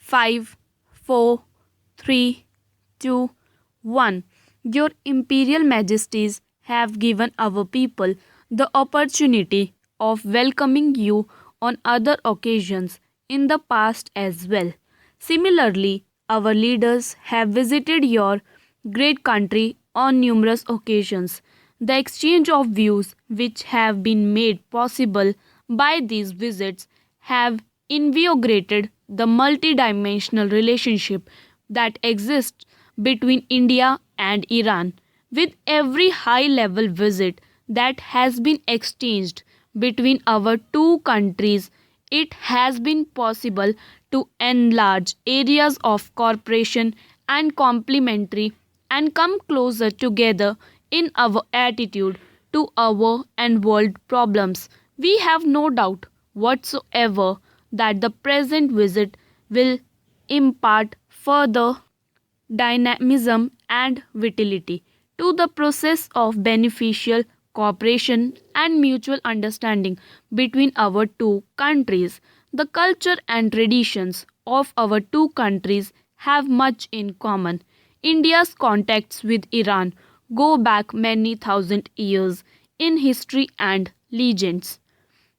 5, 4, 3, 2, 1. Your Imperial Majesties have given our people the opportunity of welcoming you on other occasions in the past as well. Similarly, our leaders have visited your great country on numerous occasions. The exchange of views which have been made possible by these visits have invigorated the multidimensional relationship that exists between India and Iran. With every high level visit that has been exchanged between our two countries, it has been possible to enlarge areas of cooperation and complementary and come closer together in our attitude to our and world problems. We have no doubt whatsoever that the present visit will impart further dynamism and vitality to the process of beneficial cooperation and mutual understanding between our two countries. The culture and traditions of our two countries have much in common. India's contacts with Iran go back many thousand years in history and legends.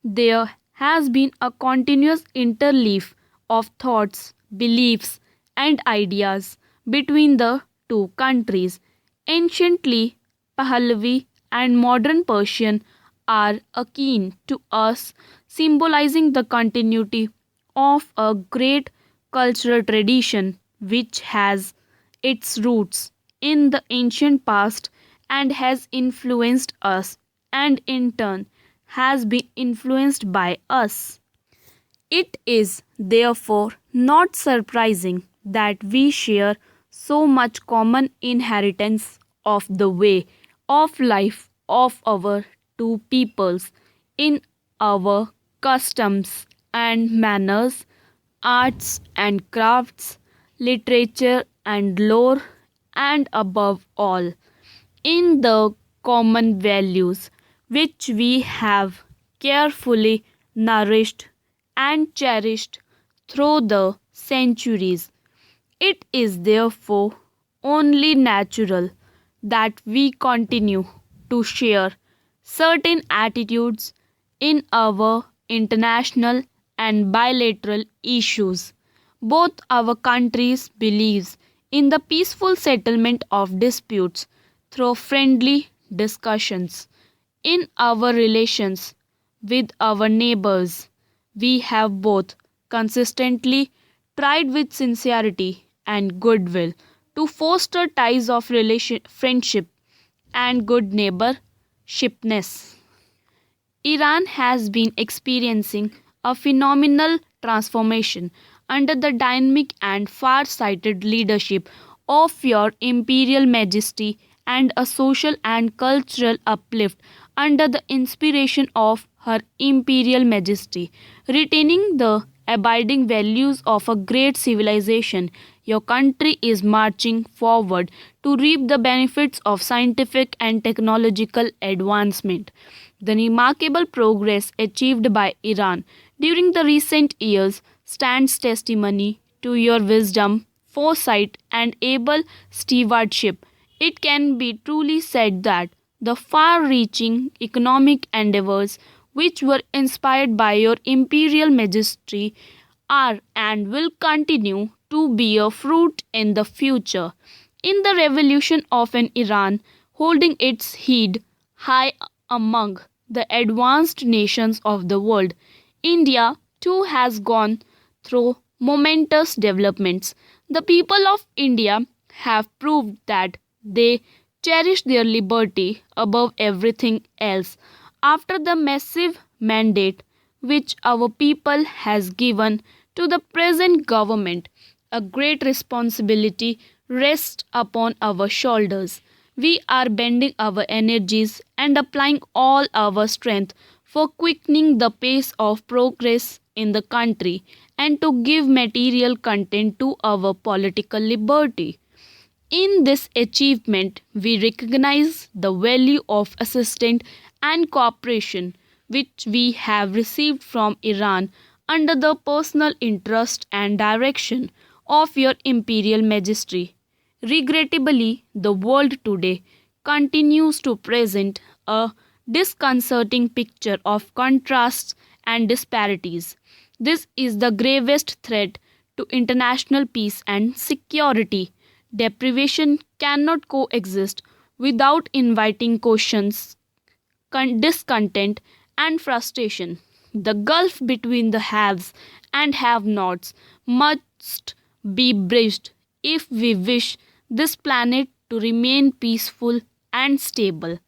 There has been a continuous interleaf of thoughts, beliefs, and ideas between the two countries. Anciently, Pahlavi and modern Persian are akin to us, symbolizing the continuity of a great cultural tradition which has its roots in the ancient past and has influenced us and in turn has been influenced by us. It is therefore not surprising that we share so much common inheritance of the way of life of our two peoples in our customs and manners, arts and crafts, literature and lore, and above all, in the common values which we have carefully nourished and cherished through the centuries. It is therefore only natural that we continue to share certain attitudes in our international and bilateral issues. Both our countries believes in the peaceful settlement of disputes through friendly discussions. In our relations with our neighbors, we have both consistently tried with sincerity and goodwill to foster ties of friendship and good neighborshipness. Iran has been experiencing a phenomenal transformation under the dynamic and far sighted leadership of your Imperial Majesty and a social and cultural uplift under the inspiration of Her Imperial Majesty. Retaining the abiding values of a great civilization, your country is marching forward to reap the benefits of scientific and technological advancement. The remarkable progress achieved by Iran during the recent years stands testimony to your wisdom, foresight, and able stewardship. It can be truly said that the far reaching economic endeavors which were inspired by your imperial majesty are and will continue to bear fruit in the future. In the revolution of an Iran holding its head high among the advanced nations of the world, India too has gone through momentous developments. The people of India have proved that they cherish their liberty above everything else. After the massive mandate which our people has given to the present government, a great responsibility rests upon our shoulders. We are bending our energies and applying all our strength for quickening the pace of progress in the country and to give material content to our political liberty. In this achievement, we recognize the value of assistance and cooperation which we have received from Iran under the personal interest and direction of your imperial majesty. Regrettably, the world today continues to present a disconcerting picture of contrasts and disparities. This is the gravest threat to international peace and security. Deprivation cannot coexist without inviting questions, discontent, and frustration. The gulf between the haves and have nots must be bridged if we wish this planet to remain peaceful and stable.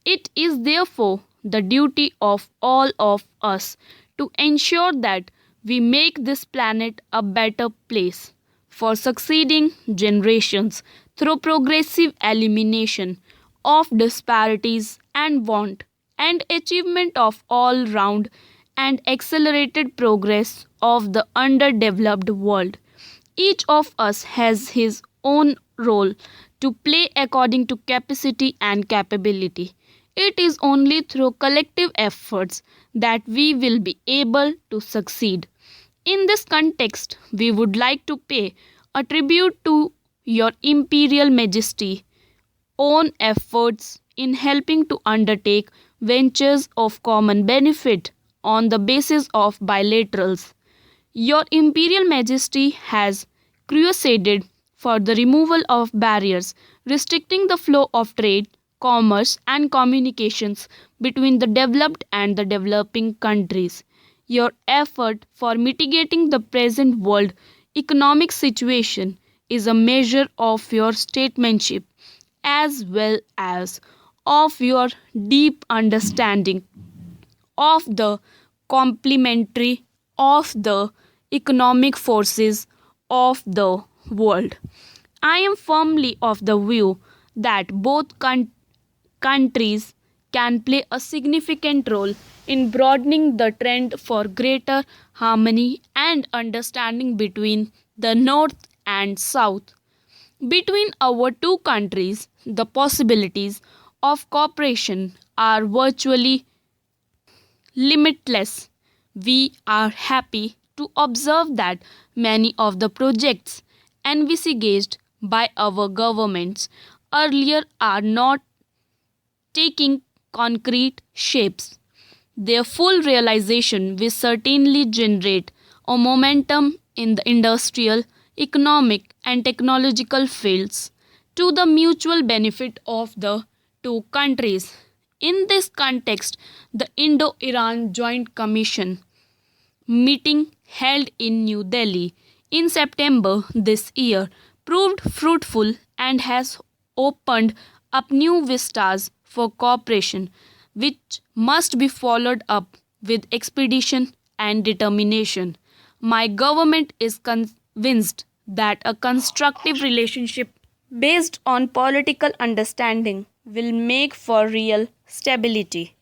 It is therefore the duty of all of us to ensure that we make this planet a better place for succeeding generations through progressive elimination of disparities and want and achievement of all round and accelerated progress of the underdeveloped world. Each of us has his own role to play according to capacity and capability. It is only through collective efforts that we will be able to succeed. In this context, we would like to pay a tribute to Your Imperial Majesty own efforts in helping to undertake ventures of common benefit on the basis of bilaterals. Your Imperial Majesty has crusaded for the removal of barriers restricting the flow of trade, commerce, and communications between the developed and the developing countries. Your effort for mitigating the present world economic situation is a measure of your statesmanship as well as of your deep understanding of the complementary of the economic forces of the world. I am firmly of the view that both countries can play a significant role in broadening the trend for greater harmony and understanding between the North and South. Between our two countries, the possibilities of cooperation are virtually limitless. We are happy to observe that many of the projects envisaged by our governments earlier are not taking concrete shapes. Their full realization will certainly generate a momentum in the industrial, economic, and technological fields to the mutual benefit of the two countries. In this context, the Indo Iran Joint Commission meeting held in New Delhi in September this year proved fruitful and has opened up new vistas for cooperation, which must be followed up with expedition and determination. My government is convinced that a constructive relationship based on political understanding will make for real stability.